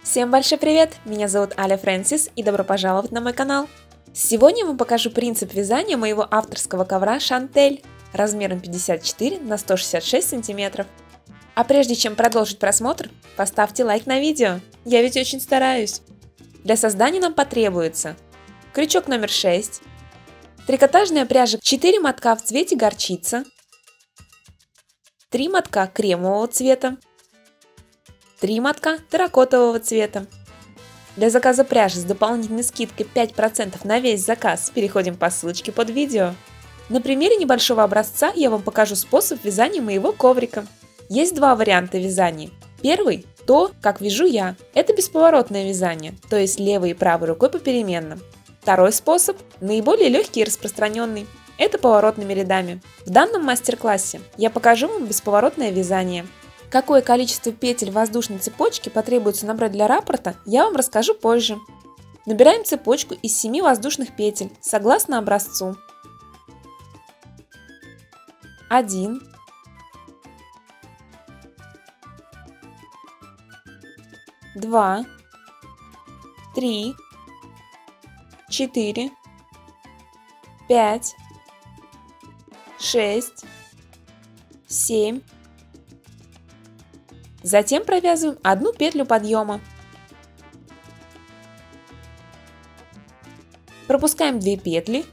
Всем большой привет! Меня зовут Аля Фрэнсис и добро пожаловать на мой канал! Сегодня я вам покажу принцип вязания моего авторского ковра Шантель размером 54 на 166 сантиметров. А прежде чем продолжить просмотр, поставьте лайк на видео, я ведь очень стараюсь. Для создания нам потребуется крючок номер 6, трикотажная пряжа 4 мотка в цвете горчица, 3 мотка кремового цвета, 3 мотка терракотового цвета. Для заказа пряжи с дополнительной скидкой 5% на весь заказ переходим по ссылочке под видео. На примере небольшого образца я вам покажу способ вязания моего коврика. Есть два варианта вязания. Первый – то, как вяжу я. Это бесповоротное вязание, то есть левой и правой рукой попеременно. Второй способ – наиболее легкий и распространенный. Это поворотными рядами. В данном мастер-классе я покажу вам бесповоротное вязание. Какое количество петель воздушной цепочки потребуется набрать для раппорта, я вам расскажу позже. Набираем цепочку из 7 воздушных петель, согласно образцу. 1, 2, 3, 4, 5, 6, 7. Затем провязываем одну петлю подъема. Пропускаем 2 петли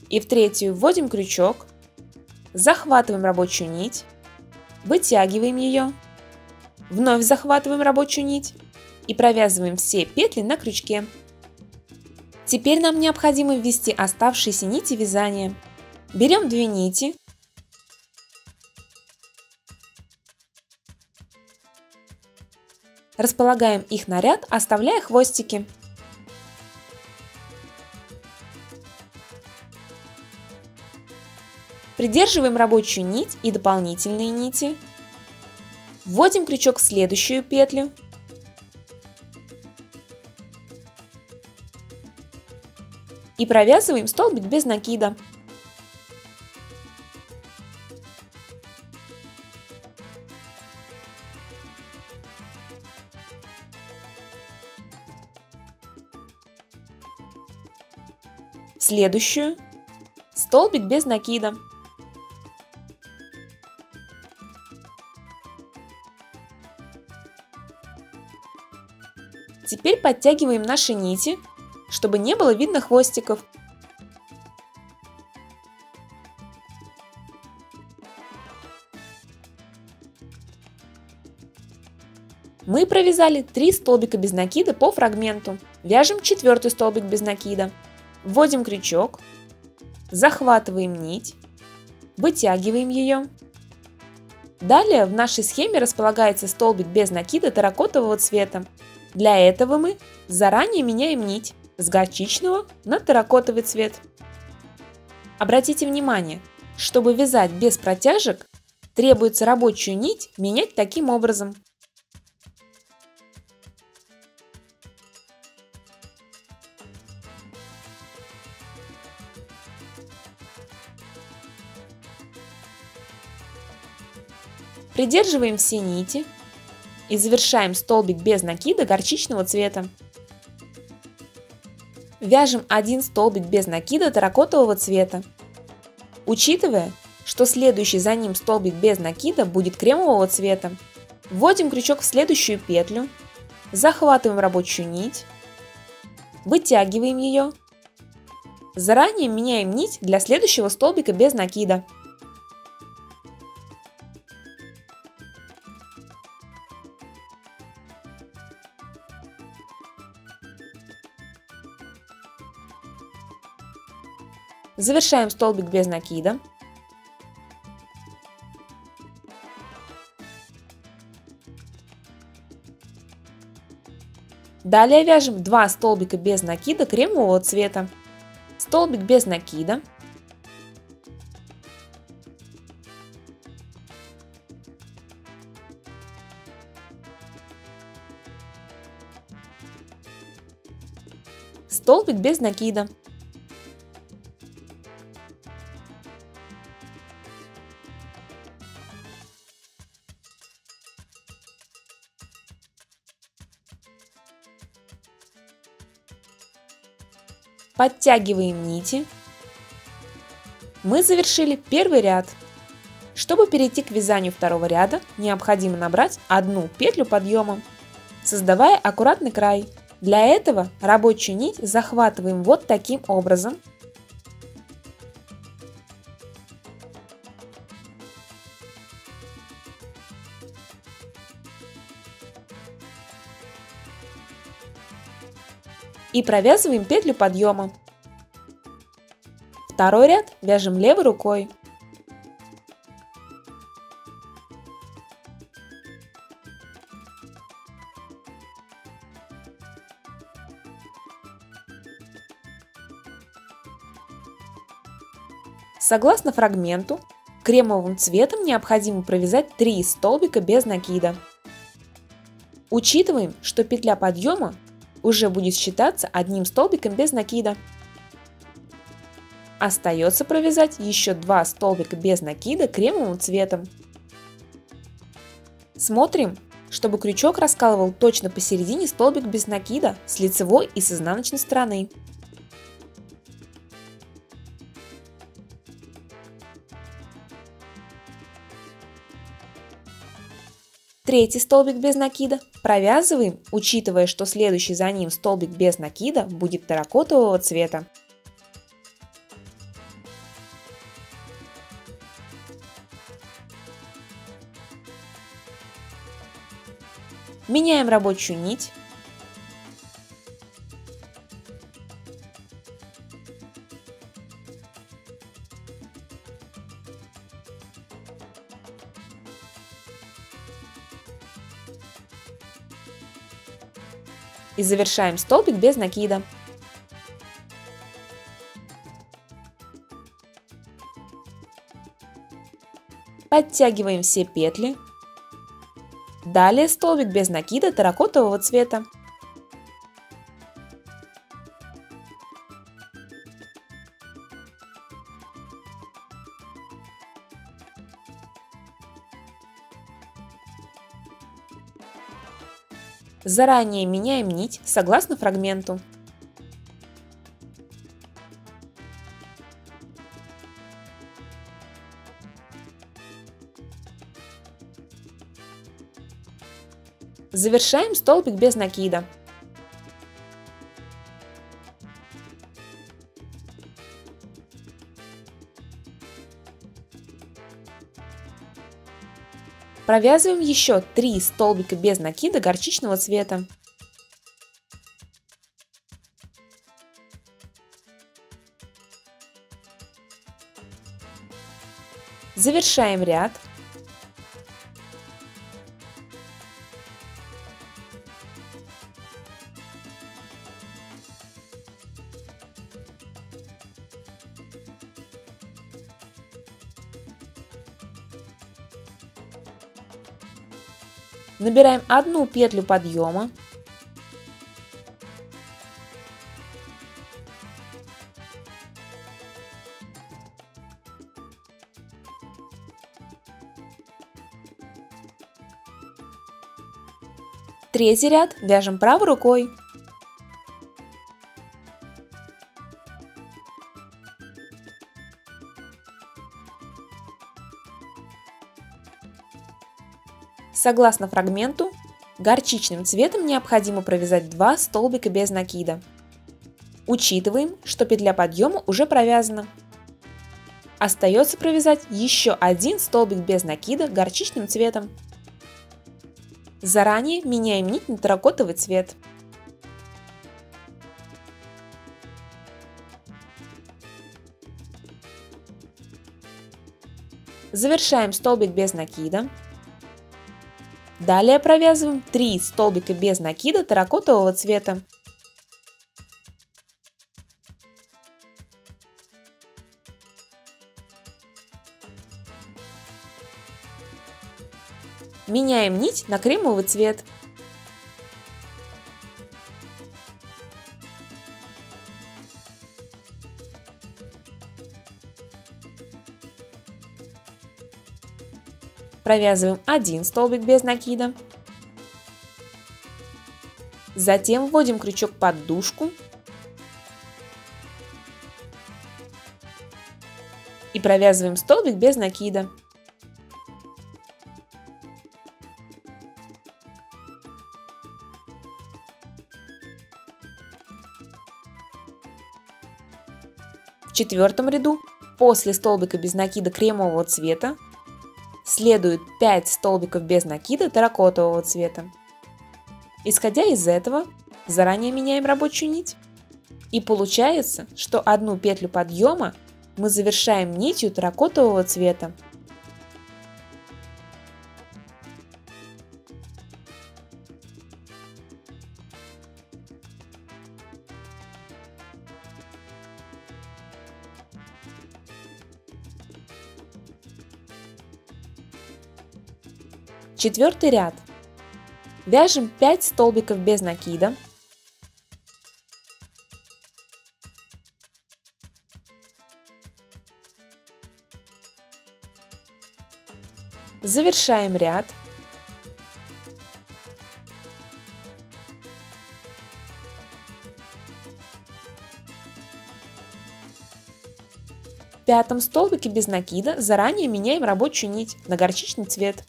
и в третью вводим крючок, захватываем рабочую нить, вытягиваем ее, вновь захватываем рабочую нить и провязываем все петли на крючке. Теперь нам необходимо ввести оставшиеся нити вязания. Берем 2 нити, располагаем их на ряд, оставляя хвостики. Придерживаем рабочую нить и дополнительные нити. Вводим крючок в следующую петлю. И провязываем столбик без накида. Следующую столбик без накида. Теперь подтягиваем наши нити, чтобы не было видно хвостиков. Мы провязали 3 столбика без накида по фрагменту. Вяжем 4-й столбик без накида. Вводим крючок, захватываем нить, вытягиваем ее. Далее в нашей схеме располагается столбик без накида терракотового цвета. Для этого мы заранее меняем нить с горчичного на терракотовый цвет. Обратите внимание, чтобы вязать без протяжек, требуется рабочую нить менять таким образом. Придерживаем все нити и завершаем столбик без накида горчичного цвета. Вяжем 1 столбик без накида терракотового цвета. Учитывая, что следующий за ним столбик без накида будет кремового цвета, вводим крючок в следующую петлю, захватываем рабочую нить, вытягиваем ее, заранее меняем нить для следующего столбика без накида. Завершаем столбик без накида. Далее вяжем 2 столбика без накида кремового цвета. Столбик без накида. Столбик без накида. Подтягиваем нити. Мы завершили первый ряд. Чтобы перейти к вязанию второго ряда, необходимо набрать одну петлю подъема, создавая аккуратный край. Для этого рабочую нить захватываем вот таким образом. И провязываем петлю подъема. Второй ряд вяжем левой рукой. Согласно фрагменту, кремовым цветом необходимо провязать 3 столбика без накида. Учитываем, что петля подъема уже будет считаться одним столбиком без накида. Остается провязать еще 2 столбика без накида кремовым цветом. Смотрим, чтобы крючок раскалывал точно посередине столбик без накида с лицевой и с изнаночной стороны. Третий столбик без накида провязываем, учитывая, что следующий за ним столбик без накида будет терракотового цвета. Меняем рабочую нить. И завершаем столбик без накида. Подтягиваем все петли. Далее столбик без накида терракотового цвета. Заранее меняем нить согласно фрагменту. Завершаем столбик без накида. Провязываем еще 3 столбика без накида горчичного цвета. Завершаем ряд. Набираем одну петлю подъема. Третий ряд вяжем правой рукой. Согласно фрагменту, горчичным цветом необходимо провязать 2 столбика без накида. Учитываем, что петля подъема уже провязана. Остается провязать еще 1 столбик без накида горчичным цветом. Заранее меняем нить на терракотовый цвет. Завершаем столбик без накида. Далее провязываем 3 столбика без накида терракотового цвета. Меняем нить на кремовый цвет. Провязываем 1 столбик без накида. Затем вводим крючок под дужку. провязываем столбик без накида. В четвертом ряду после столбика без накида кремового цвета следует 5 столбиков без накида терракотового цвета. Исходя из этого, заранее меняем рабочую нить. И получается, что одну петлю подъема мы завершаем нитью терракотового цвета. Четвертый ряд. Вяжем 5 столбиков без накида. Завершаем ряд. В пятом столбике без накида заранее меняем рабочую нить на горчичный цвет.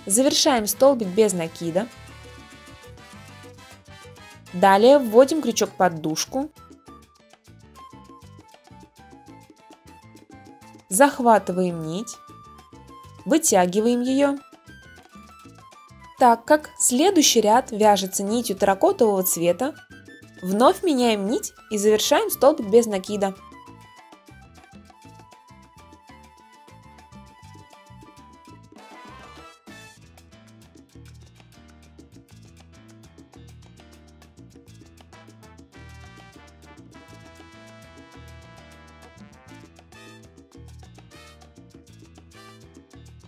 Завершаем столбик без накида. Далее вводим крючок под дужку. Захватываем нить. Вытягиваем ее. Так как следующий ряд вяжется нитью терракотового цвета, вновь меняем нить и завершаем столбик без накида.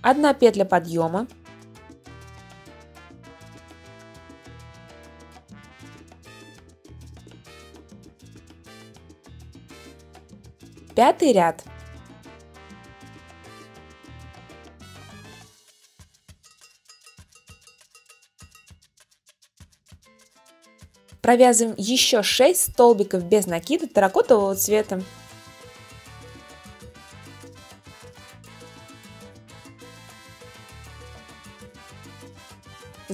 Одна петля подъема. Пятый ряд. Провязываем еще 6 столбиков без накида терракотового цвета.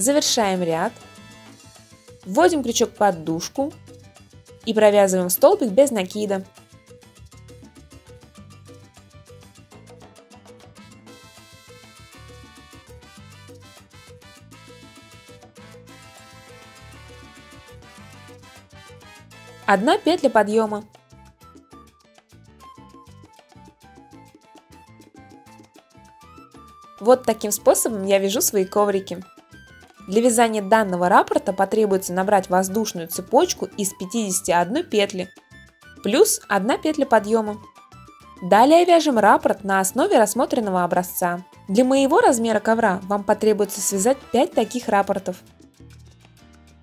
Завершаем ряд, вводим крючок под дужку и провязываем столбик без накида. Одна петля подъема. Вот таким способом я вяжу свои коврики. Для вязания данного раппорта потребуется набрать воздушную цепочку из 51 петли, плюс 1 петля подъема. Далее вяжем раппорт на основе рассмотренного образца. Для моего размера ковра вам потребуется связать 5 таких раппортов.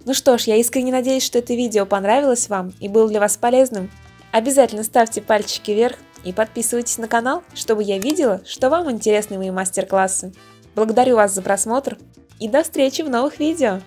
Ну что ж, я искренне надеюсь, что это видео понравилось вам и было для вас полезным. Обязательно ставьте пальчики вверх и подписывайтесь на канал, чтобы я видела, что вам интересны мои мастер-классы. Благодарю вас за просмотр и до встречи в новых видео!